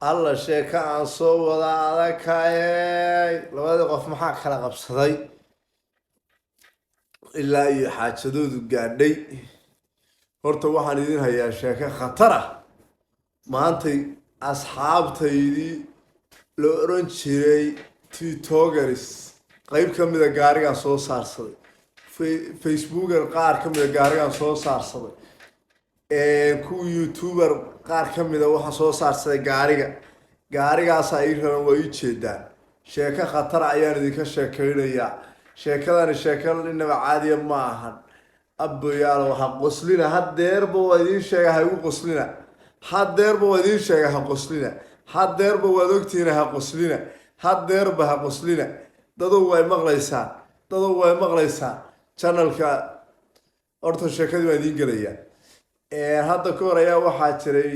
alla sheeka aan soo wada adagayay labadii qof maxaa kala qabsaday ilaa iyo xaajadoodu gaadhay. horta waxaan idin hayaa sheeko khatar ah. maantay asxaabtaydii la oran jiray titogaris qayb ka mida gaarigaan soo saarsaday, facebooker qaar ka mida gaarigaan soo saarsaday, kuwa youtuber qaar ka mida waxaa soo saarsaday gaarigaasaa ii raran waa ii jeedaan. sheeko khatara ayaan idinka sheekaynayaa. sheekadani sheeko inaba caadiya ma ahan. abboyaalo ha qoslina, hadeerba waa idiin sheega ha igu qoslina, hadeerba waa idiin sheega ha qoslina, hadeerba waad ogtihiin ha qoslina, hadeerba ha qoslina. dadow way maqlaysaan, dadow way maqlaysaan channelka. horta sheekadii waan idiin gelayaa. hadda ka hor ayaa waxaa jiray,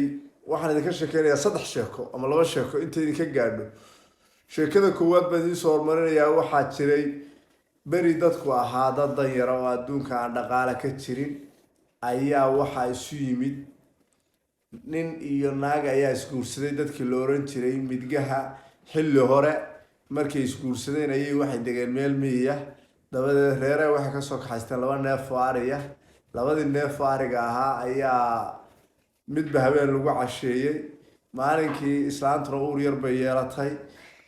waxaan idinka sheekeynayaa 3 sheeko ama 2 sheeko inta idinka gaadho. sheekada koowaad baan idiin soo hormarinayaa. waxaa jiray beri dadku ahaa dad danyaro oo adduunka aan dhaqaale ka jirin ayaa waxaa isu yimid nin iyo naag ayaa isguursaday. dadkii la oran jiray midgaha xilli hore markay isguursadeen ayay waxay degeen meel miyiya. dabadeed reere waxay kasoo kaxaysteen 2 neef oo ariya. 2dii neef oo ariga ahaa ayaa midba habeen lagu casheeyey. maalinkii islaantuna uur yar bay yeelatay.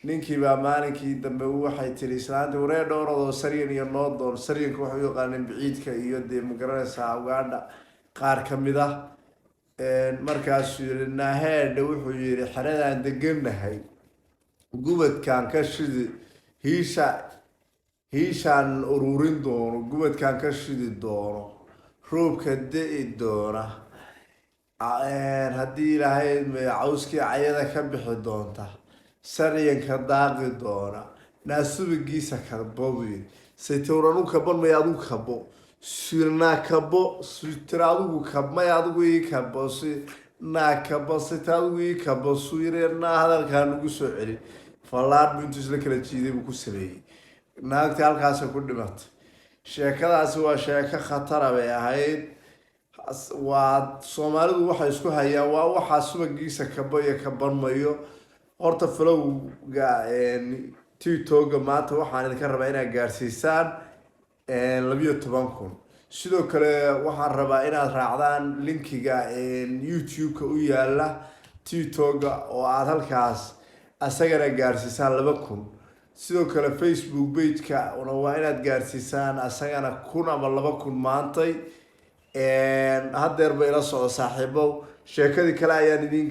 ninkii baa maalinkii dambe waxay tiri islaantii waree dhowradoo saryan iyo noodoon. saryanka waxay u yaqaaneen biciidka iyo dee magaranaysaa Uganda qaar ka mid ah. markaasuu yiri naheedhe wuxuu yiri xeradaan deganahay gubadkaan ka shidi hiishaan ururin doono, gubadkaan ka shidi doono, roobka da'i doona, haddii ilaahay cawskii cayada ka bixi doonta, saryanka daaqi doona, naasubigiisa kabo buu yiri. saytowranu kaban may adigu kabo, sirnaa kabo, sitira adigu kab may adigu ii kabo, naa kabo sita adigu ii kabo, suireenaa hadalkaan ugu soo celi. fallaad buu intuu isla kala jiiday buu ku sameeyey. naagtii halkaasay ku dhimatay. sheekadaasi waa sheeko khatara bay ahayd. waa soomaalidu waxay isku hayaan waa waxaa subagiisa kabo iyo kabanmayo. horta falowga tiktoka maanta waxaan idinka rabaa inaad gaarsiisaan 12,000. sidoo kale waxaan rabaa inaad raacdaan linkiga youtube-ka u yaala tiktoka oo aad halkaas asagana gaarsiisaan 2,000. sidoo kale facebook page-ka waa inaad gaarsiisaan asagana 1,000 ama 2,000 maantay. hadeer bay la socdo saaxiibow. sheekadii kale ayaan idiin